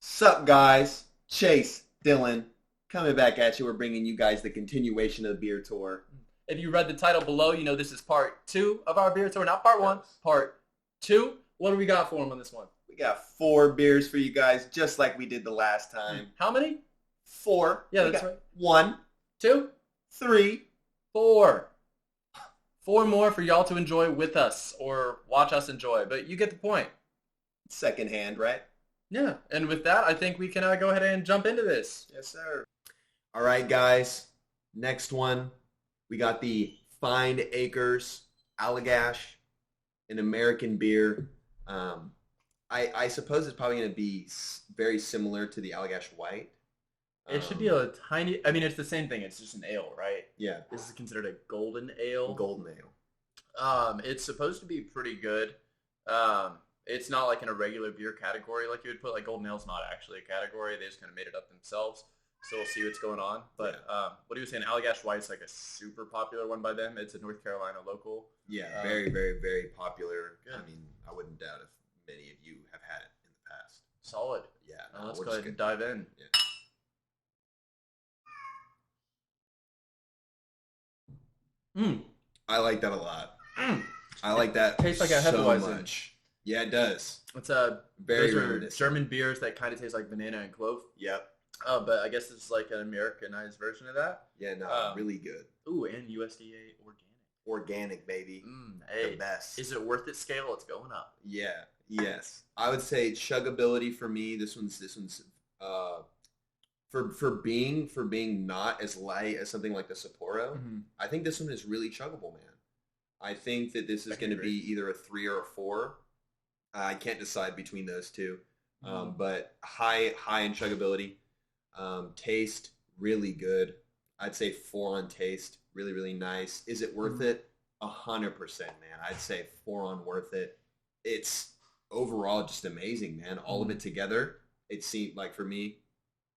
Sup, guys? Chase, Dylan, coming back at you. We're bringing you guys the continuation of the beer tour. If you read the title below, you know this is part two of our beer tour. Not part one, part two. What do we got for them on this one? We got 4 beers for you guys, just like we did the last time. How many? 4. Yeah, We that's got right. 1, 2, 3. 4. 4 more for y'all to enjoy with us or watch us enjoy. But you get the point. Second hand, right? Yeah. And with that, I think we can go ahead and jump into this. Yes, sir. All right, guys. Next one, we got the Find Acres Allagash, an American beer. I suppose it's probably going to be very similar to the Allagash White. It should be a tiny... I mean, it's the same thing. It's just an ale, right? Yeah, This is considered a golden ale. golden ale. It's supposed to be pretty good. It's not like in a regular beer category like you would put. Like golden ale's not actually a category. They just kind of made it up themselves. So we'll see what's going on. But what he was saying, Allagash White's like a super popular one by them. It's a North Carolina local. Yeah, very, very, very popular. Good. I mean, I wouldn't doubt if many of you have had it in the past. Solid. Yeah, Let's we're go just ahead and gonna- dive in. Yeah. I like that a lot. I like that Tastes like a so Hefeweizen. much. Yeah, it does. It's Very those are reminiscent. German beers that kind of taste like banana and clove. Yep. But I guess this is like an Americanized version of that. Yeah, no, really good. Ooh, and USDA organic. Organic, baby. Hey, The best. is it worth it scale? It's going up. Yeah. Yes. I would say chuggability for me. This one's for being not as light as something like the Sapporo. I think this one is really chuggable, man. I think that this is I can going to be agree. either a 3 or a 4. I can't decide between those two, but high in chuggability. Taste really good. I'd say 4 on taste. Really, really nice. Is it worth it? 100%, man. I'd say 4 on worth it. It's overall just amazing, man. All of it together. It seemed like for me,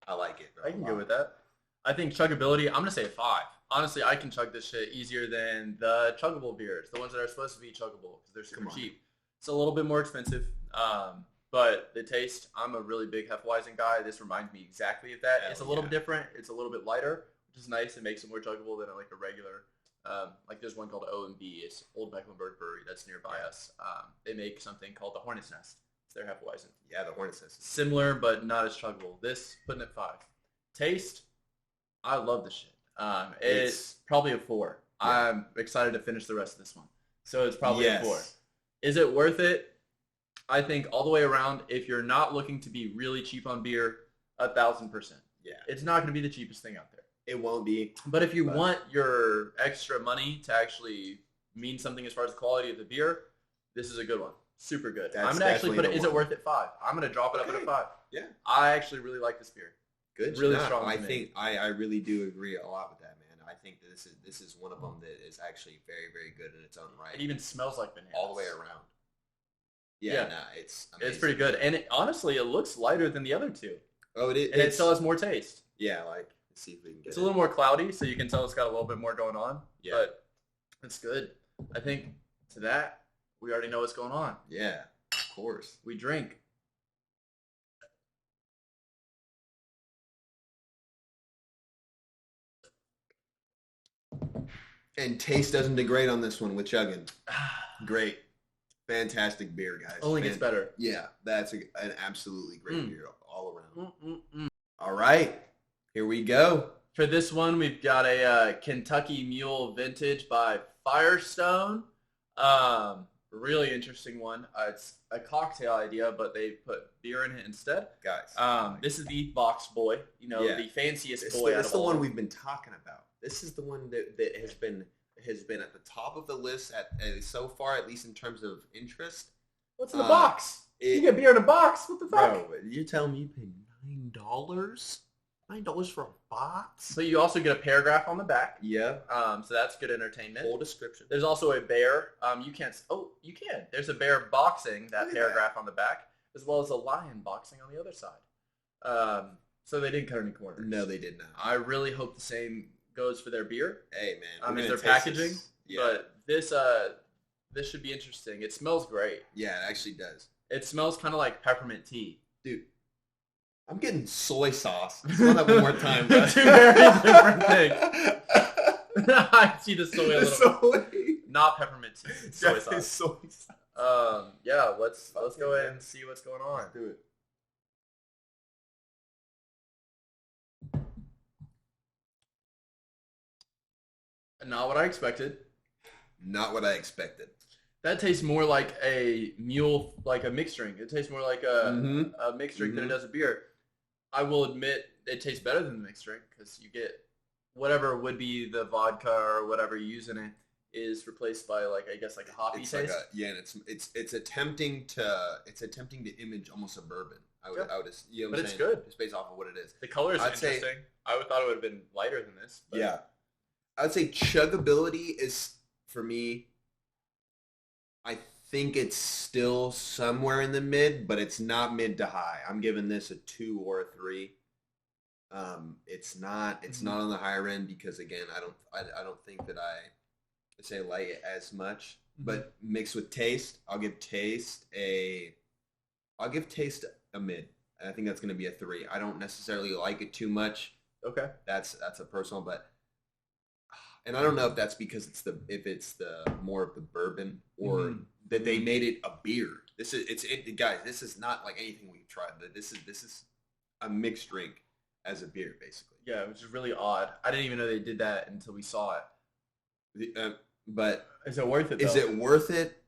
I like it. I can go with that. I think chuggability, I'm going to say a 5. Honestly, I can chug this shit easier than the chuggable beers, the ones that are supposed to be chuggable because they're super Come on. cheap. It's a little bit more expensive, but the taste, I'm a really big Hefeweizen guy. This reminds me exactly of that. Hell It's a little yeah. different. It's a little bit lighter, which is nice. It makes it more chuggable than like a regular. Like there's one called O&B. It's Old Mecklenburg Brewery that's nearby us. They make something called the Hornet's Nest. It's their Hefeweizen. Yeah, the Hornet's Nest. Similar, but not as chuggable. This, putting it 5. Taste, I love this shit. It's probably a 4. Yeah. I'm excited to finish the rest of this one. So it's probably Yes. a 4. Is it worth it? I think all the way around, if you're not looking to be really cheap on beer, 1,000%. Yeah. It's not going to be the cheapest thing out there. It won't be. But if you want your extra money to actually mean something as far as the quality of the beer, this is a good one. Super good. That's I'm going to actually put definitely it, the is it one. worth it 5? I'm going to drop it up at a Okay. 5. Yeah. I actually really like this beer. Good. Really No, strong I to me. think I really do agree a lot with that, man. I think that this is one of them that is actually very, very good in its own right. It even smells like bananas. all the way around. Yeah, Yeah. nah, it's amazing. It's pretty good. And honestly, it looks lighter than the other two. Oh, it is. And it still has more taste. Yeah, like let's see if we can get It's a little more cloudy, so you can tell it's got a little bit more going on. Yeah. But it's good. I think to that, we already know what's going on. Yeah, of course. We drink. And taste doesn't degrade on this one with chugging. Great. Fantastic beer, guys. Only gets better. Yeah, that's an absolutely great Mm. beer all around. Mm-mm-mm. All right, here we go. For this one, we've got a Kentucky Mule Vintage by Firestone. Really interesting one. It's a cocktail idea, but they put beer in it instead. Guys. This is the box boy, Yeah. the fanciest It's boy out that's of the all one of them. we've been talking about. This is the one that has been at the top of the list so far, at least in terms of interest. What's in the box? it- You get beer in a box. What the fuck? Bro, you tell me you paid $9? $9 for a box? So you also get a paragraph on the back. Yeah. So that's good entertainment. Full description. There's also a bear. You can't. Oh, you can. There's a bear boxing that Look at paragraph on the back, as well as a lion boxing on the other side. So they didn't cut any corners. No, they did not. I really hope the same goes for their beer. Hey, man. I we're mean, gonna their taste packaging. this. Yeah. But this should be interesting. It smells great. Yeah, it actually does. It smells kind of like peppermint tea. Dude, I'm getting soy sauce. Run that one more time, bro. Two very different things. I see the soy a little bit. Not peppermint tea. Soy sauce. Soy sauce. Yeah, let's go ahead and see what's going on. Let's do it. Not what I expected. Not what I expected. That tastes more like a mule, like a mixed drink. It tastes more like a mixed drink than it does a beer. I will admit it tastes better than the mixed drink because you get whatever would be the vodka or whatever you use in it is replaced by like I guess like a hoppy It's taste. like and it's attempting to image almost a bourbon. I would you know what I'm saying? Good. Just based off of what it is. The color is interesting. I would thought it would have been lighter than this. But. Yeah, I would say chuggability is for me. I think it's still somewhere in the mid, but it's not mid to high. I'm giving this a 2 or a 3. It's not on the higher end because again, I don't think that I say like it as much. But mixed with taste, I'll give taste a mid. And I think that's going to be a 3. I don't necessarily like it too much. Okay. That's a personal, and I don't know if that's because it's the more of the bourbon or that they made it a beer. Guys, this is not like anything we've tried. This is a mixed drink as a beer, basically. Yeah, which is really odd. I didn't even know they did that until we saw it. But is it worth it? Is it worth it?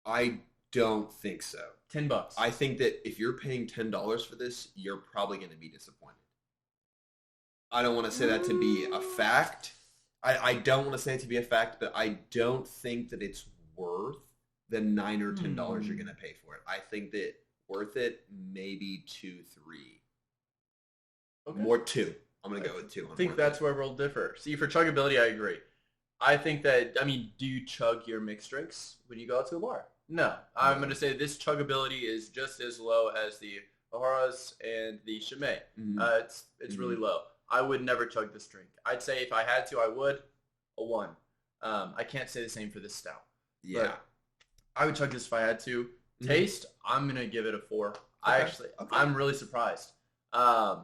I don't think so. $10. I think that if you're paying $10 for this, you're probably going to be disappointed. I don't want to say that to be a fact. I don't want to say it to be a fact, but I don't think that it's worth the $9 or $10 you're going to pay for it. I think that worth it maybe 2, 3. Okay. More 2. I'm going to go with 2. I think that's where we'll differ. See, for chuggability, I agree. I think that, do you chug your mixed drinks when you go out to a bar? No. I'm going to say this chuggability is just as low as the Oharas and the Chimay. It's really low. I would never chug this drink. I'd say if I had to, I would. A 1. I can't say the same for this stout. Yeah. I would chug this if I had to. Taste, I'm going to give it a 4. Okay. I'm really surprised. I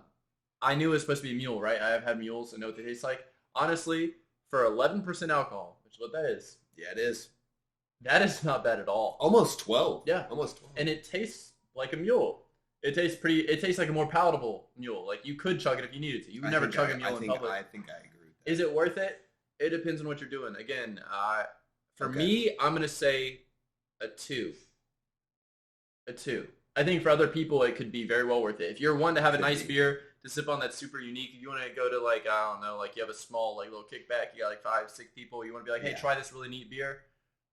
knew it was supposed to be a mule, right? I have had mules and know what they taste like. Honestly, for 11% alcohol, which is what that is. Yeah, it is. That is not bad at all. Almost 12. Yeah. Almost 12. And it tastes like a mule. It tastes like a more palatable mule. Like you could chug it if you needed to. You would never chug a mule in public. I think I agree with that. Is it worth it? It depends on what you're doing. Again, for me, I'm going to say a 2. A 2. I think for other people, it could be very well worth it. If you're one to have a nice beer to sip on that's super unique, if you want to go to like, I don't know, like you have a small like little kickback, you got like 5, 6 people, you want to be like, hey, try this really neat beer,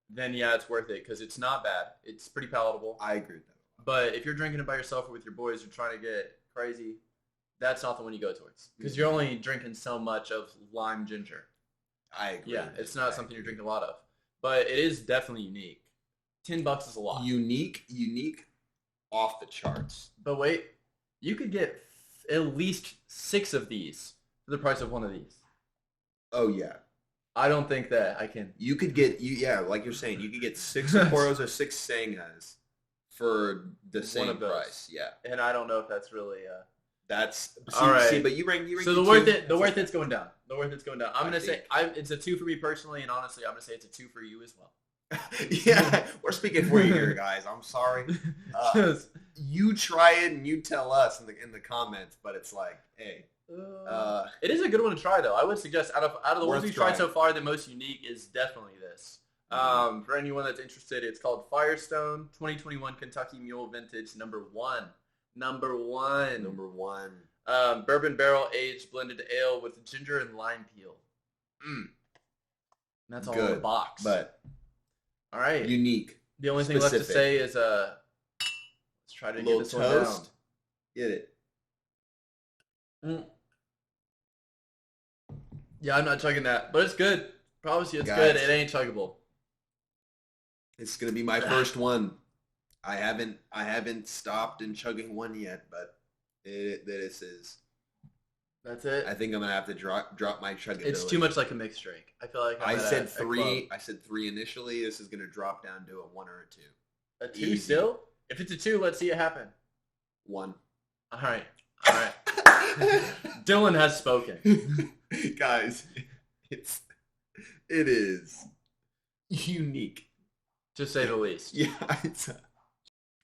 then yeah, it's worth it because it's not bad. It's pretty palatable. I agree with that. But if you're drinking it by yourself or with your boys, you're trying to get crazy, that's not the one you go towards because you're only drinking so much of lime ginger. I agree. Yeah, it's not something you're drinking a lot of. But it is definitely unique. $10 is a lot. Unique, off the charts. But wait, you could get at least 6 of these for the price of one of these. Oh, yeah. I don't think that I can. You could get, like you're saying, you could get 6 Sapporos or 6 Sanghas for the same price. Yeah. And I don't know if that's really... That's all right. See, but you rank so the worth it's going down. The worth it's going down. I'm gonna say it's a 2 for me personally, and honestly, I'm gonna say it's a 2 for you as well. Yeah, we're speaking for you here, guys. I'm sorry. You try it and you tell us in the comments, but it's like, hey, it is a good one to try though. I would suggest out of the ones we've tried so far, the most unique is definitely this. For anyone that's interested, it's called Firestone 2021 Kentucky Mule Vintage Number 1. Number one. Bourbon barrel aged blended ale with ginger and lime peel. That's all in the box. But all right. Unique. The only thing left to say is let's try to get this one down. Get it. Yeah, I'm not chugging that, but it's good. Promise you it's good. It ain't chuggable. It's gonna be my first one. I haven't stopped in chugging one yet, but this is. That's it. I think I'm gonna have to drop my chuggability. It's too much like a mixed drink. I feel like I said 3. I said 3 initially. This is gonna drop down to a 1 or a 2. A 2 still? If it's a 2, let's see it happen. 1. All right. Dylan has spoken. Guys, it is unique, to say the least. Yeah.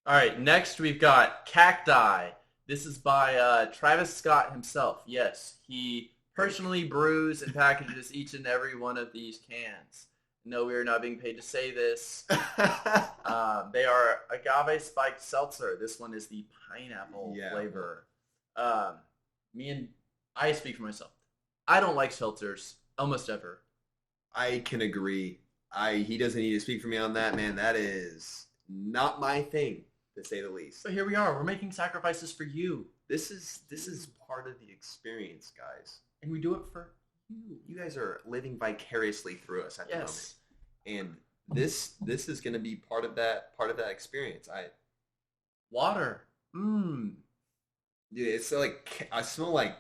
All right, next we've got Cacti. This is by Travis Scott himself. Yes, he personally brews and packages each and every one of these cans. No, we are not being paid to say this. They are agave spiked seltzer. This one is the pineapple flavor. I speak for myself. I don't like seltzers almost ever. I can agree. He doesn't need to speak for me on that, man. That is not my thing, to say the least. But here we are. We're making sacrifices for you. This is part of the experience, guys. And we do it for you. You guys are living vicariously through us at the moment. And this is going to be part of that experience. Water. Dude, it's like I smell like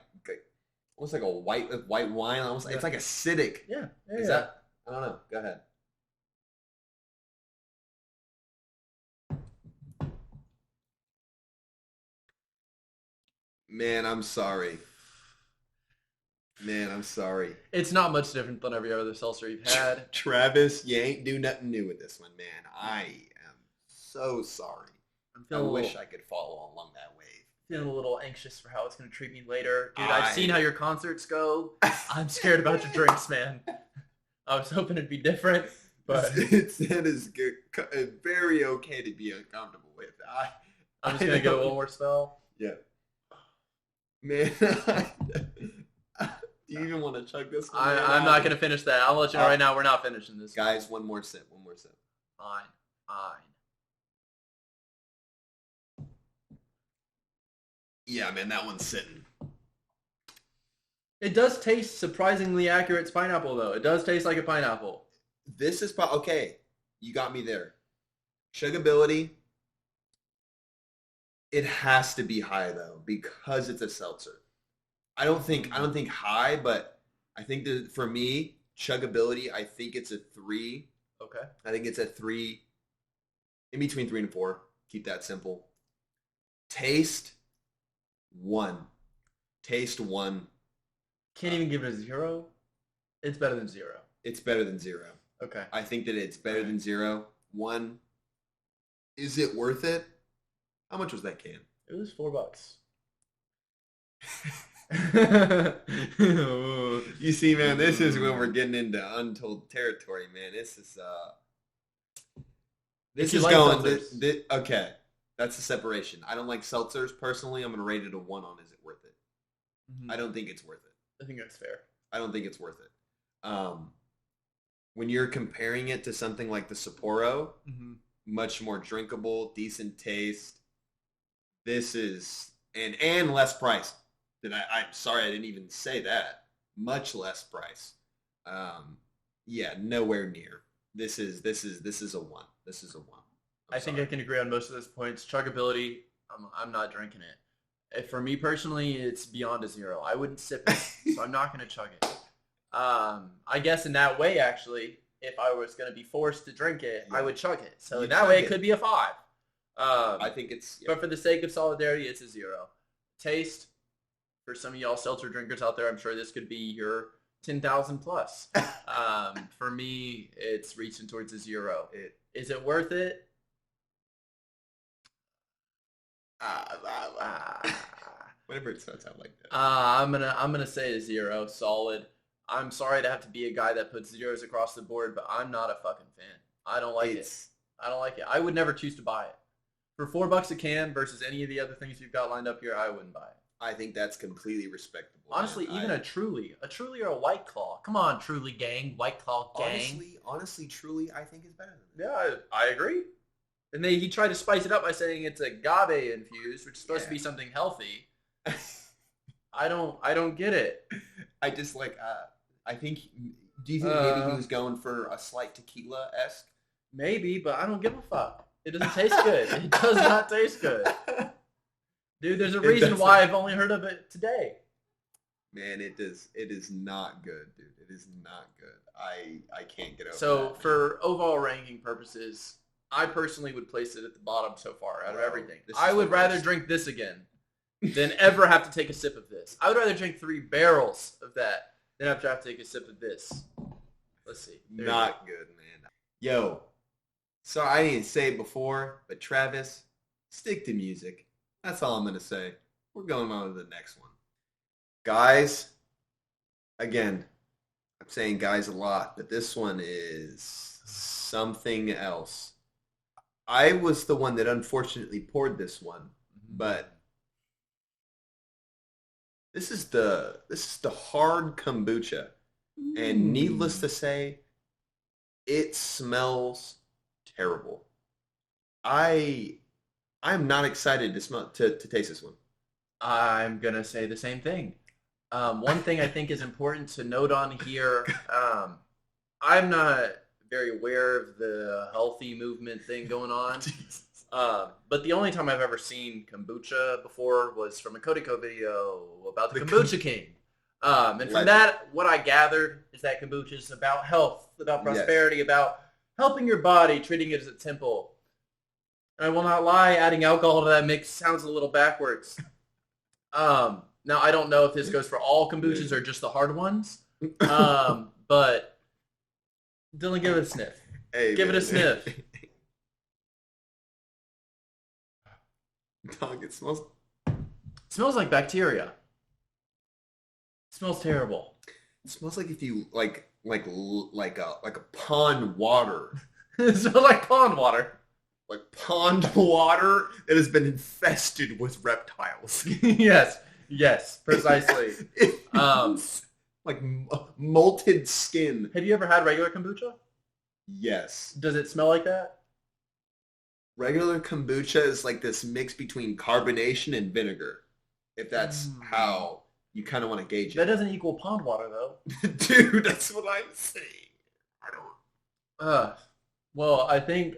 almost like a white wine. Almost it's like acidic. Yeah. Is that? I don't know. Go ahead. Man, I'm sorry. It's not much different than every other seltzer you've had. Travis, you ain't do nothing new with this one, man. I am so sorry. I wish I could follow along that wave. Feeling a little anxious for how it's going to treat me later. Dude, I've seen how your concerts go. I'm scared about your drinks, man. I was hoping it'd be different, but it is very okay to be uncomfortable with. I'm just going to go one more spell. Yeah. Man, do you even want to chug this one? I'm not going to finish that. I'll let you know right now we're not finishing this. Guys, one more sip. Fine. Yeah, man, that one's sitting. It does taste surprisingly accurate to pineapple, though. It does taste like a pineapple. This is okay. You got me there. Chuggability. It has to be high though because it's a seltzer. I don't think high, but I think that for me, chuggability, I think it's a 3. Okay. I think it's a 3, in between 3 and 4. Keep that simple. Taste 1. Taste 1. Can't even give it a 0. It's better than 0. It's better than 0. Okay. I think that it's better than 0. 1. Is it worth it? How much was that can? It was $4. You see, man, this is when we're getting into untold territory, man. This is going. Okay, that's the separation. I don't like seltzers personally. I'm gonna rate it a 1 on. Is it worth it? Mm-hmm. I don't think it's worth it. I think that's fair. I don't think it's worth it. When you're comparing it to something like the Sapporo, much more drinkable, decent taste. This is and less price. I'm sorry I didn't even say that. Much less price. Yeah, nowhere near. This is a 1. This is a 1. I think I can agree on most of those points. Chuggability, I'm not drinking it. For me personally, it's beyond a 0. I wouldn't sip it, so I'm not going to chug it. I guess in that way, actually, if I was going to be forced to drink it, I would chug it. So in that way, it could be a 5. I think it's... But for the sake of solidarity, it's a 0. Taste, for some of y'all seltzer drinkers out there, I'm sure this could be your 10,000 plus. For me, it's reaching towards a 0. Is it worth it? Whenever it starts out like that. I'm gonna say a 0, solid. I'm sorry to have to be a guy that puts zeros across the board, but I'm not a fucking fan. I don't like it. I don't like it. I would never choose to buy it. For $4 a can versus any of the other things you've got lined up here, I wouldn't buy it. I think that's completely respectable. Honestly, even a Truly or a White Claw. Come on, Truly gang, White Claw gang. Honestly, Truly, I think is better than that. Yeah, I agree. And he tried to spice it up by saying it's agave infused, which is supposed to be something healthy. I don't get it. I just like. I think. Do you think maybe he was going for a slight tequila-esque? Maybe, but I don't give a fuck. It doesn't taste good. It does not taste good. Dude, there's a reason why I've only heard of it today. Man, it is not good, dude. It is not good. I can't get over So that, for overall ranking purposes, I personally would place it at the bottom so far out of everything. I would rather drink this again than ever have to take a sip of this. I would rather drink 3 barrels of that than have to take a sip of this. Let's see. Not good, man. Yo, so I didn't say it before, but Travis, stick to music. That's all I'm going to say. We're going on to the next one. Guys, again, I'm saying guys a lot, but this one is something else. I was the one that unfortunately poured this one, but this is the hard kombucha. And needless to say, it smells terrible. I'm not excited to taste this one. I'm gonna say the same thing. One thing I think is important to note on here, I'm not very aware of the healthy movement thing going on. But the only time I've ever seen kombucha before was from a Kodiko video about the Kombucha King. And from that, what I gathered is that kombucha is about health, about prosperity, about helping your body, treating it as a temple. And I will not lie, adding alcohol to that mix sounds a little backwards. Now, I don't know if this goes for all kombuchas or just the hard ones. But Dylan, give it a sniff. Hey, give it a sniff. Dog, it smells like bacteria. It smells terrible. It smells like if you like a pond water. It smells like pond water. Like pond water that has been infested with reptiles. yes, precisely. Like molted skin. Have you ever had regular kombucha? Yes. Does it smell like that? Regular kombucha is like this mix between carbonation and vinegar. If that's how you kind of want to gauge it. That doesn't equal pond water, though. Dude, that's what I'm saying. I don't... Well, I think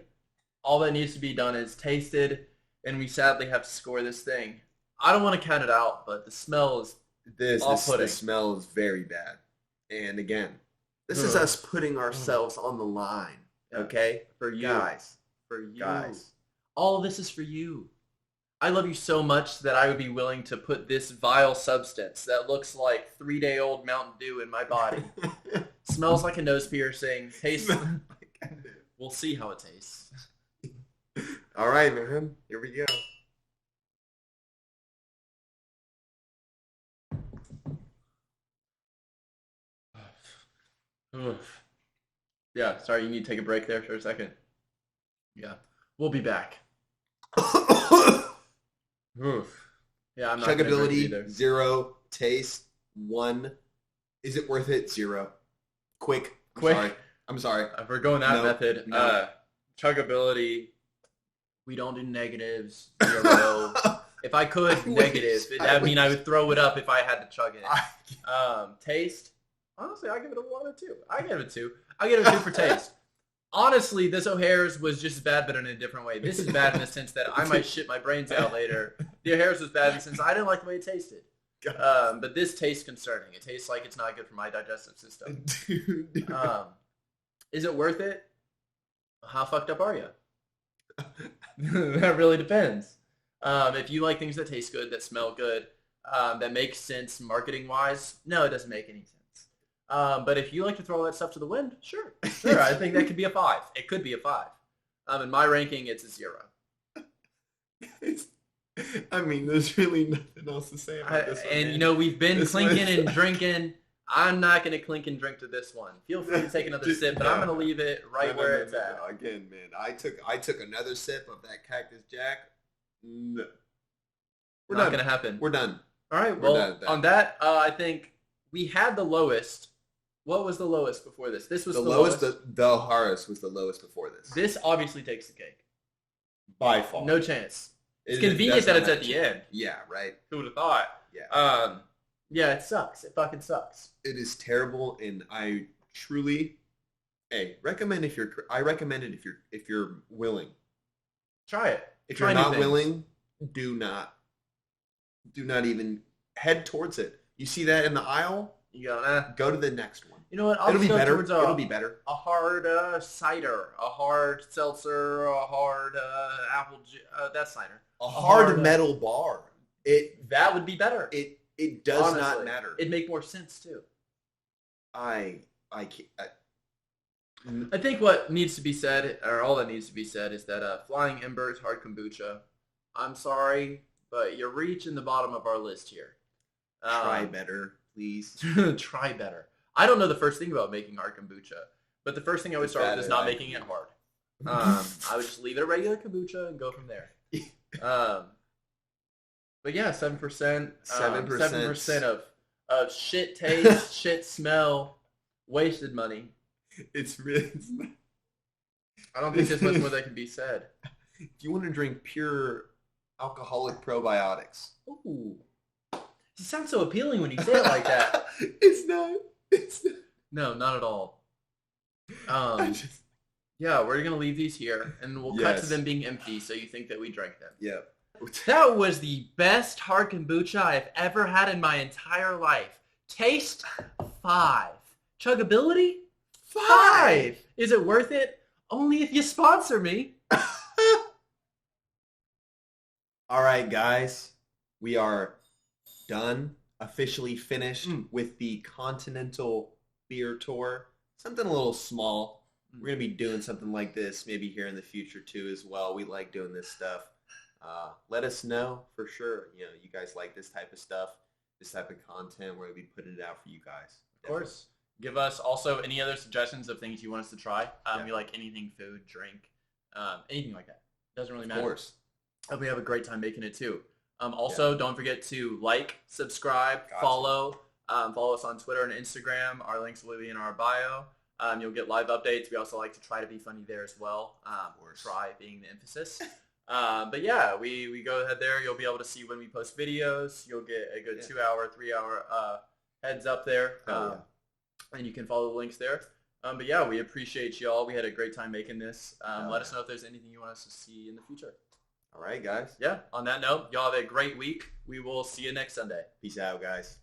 all that needs to be done is tasted, and we sadly have to score this thing. I don't want to count it out, but the smell is off-putting. The smell is very bad. And again, this is us putting ourselves on the line. Okay? For you. Guys. For you. Guys. All of this is for you. I love you so much that I would be willing to put this vile substance that looks like 3-day-old Mountain Dew in my body. Smells like a nose piercing. Tastes... We'll see how it tastes. All right, man. Here we go. Yeah, sorry, you need to take a break there for a second. Yeah, we'll be back. Yeah, I'm not Chuggability, 0. Taste, 1. Is it worth it? 0. Quick. I'm sorry. If we're going that method, no. Chuggability, we don't do negatives. 0. If I could, negative. I mean, I would throw it up if I had to chug it. Taste, honestly, I give it a 1 or 2. I give it 2. I give it 2 for taste. Honestly, this O'Hare's was just as bad, but in a different way. This is bad in the sense that I might shit my brains out later. The O'Hare's was bad in the sense I didn't like the way it tasted. But this tastes concerning. It tastes like it's not good for my digestive system. Dude. Is it worth it? How fucked up are you? That really depends. If you like things that taste good, that smell good, that make sense marketing-wise, no, it doesn't make any sense. But if you like to throw all that stuff to the wind, sure. I think that could be a 5. It could be a 5. In my ranking, it's a 0. I mean, there's really nothing else to say about this one. And, you know, we've been clinking and drinking. I'm not going to clink and drink to this one. Feel free to take another sip, but I'm going to leave it right where it's at. Again, man, I took another sip of that Cactus Jack. No. We're not going to happen. We're done. All right, well, on that, I think we had the lowest. What was the lowest before this? This was the lowest. The Horus was the lowest before this. This obviously takes the cake. By far. No chance. It's convenient that it's at the end. Yeah, right. Who would have thought? Yeah. Yeah, it sucks. It fucking sucks. It is terrible, and I truly, recommend it if you're willing. Try it. If you're not willing, do not even head towards it. You see that in the aisle? You go, go to the next one. You know what? It'll be better. It'll be better. A hard cider, a hard seltzer, a hard apple. That's cider. A hard metal bar. That would be better. It does Honestly, not matter. It'd make more sense too. I can't. I think what needs to be said, or all that needs to be said, is that Flying Embers Hard Kombucha. I'm sorry, but you're reaching the bottom of our list here. Try better, please. Try better. I don't know the first thing about making hard kombucha, but the first thing I would start with is not making it hard. I would just leave it a regular kombucha and go from there. But yeah, 7%. 7% of shit taste, shit smell, wasted money. It's really. I don't think there's much more that can be said. If you want to drink pure alcoholic probiotics. Ooh. It sounds so appealing when you say it like that. It's not. No, not at all. Yeah, we're going to leave these here, and we'll cut to them being empty so you think that we drank them. Yep. That was the best hard kombucha I've ever had in my entire life. Taste, 5. Chuggability, 5. Is it worth it? Only if you sponsor me. All right, guys. We are done, officially finished with the Continental beer tour. Something a little small. We're going to be doing something like this maybe here in the future too as well. We like doing this stuff. Let us know for sure. You know, you guys like this type of stuff, this type of content. We're going to be putting it out for you guys. Of course. Give us also any other suggestions of things you want us to try. You like anything, food, drink, anything like that. Doesn't really matter. Of course. Hope we have a great time making it too. Also, don't forget to like, subscribe, follow. Follow us on Twitter and Instagram. Our links will be in our bio. You'll get live updates. We also like to try to be funny there as well. Try being the emphasis. But yeah, we go ahead there. You'll be able to see when we post videos. You'll get a good 2-hour, 3-hour heads up there. And you can follow the links there. But yeah, we appreciate y'all. We had a great time making this. Let us know if there's anything you want us to see in the future. All right, guys. Yeah, on that note, y'all have a great week. We will see you next Sunday. Peace out, guys.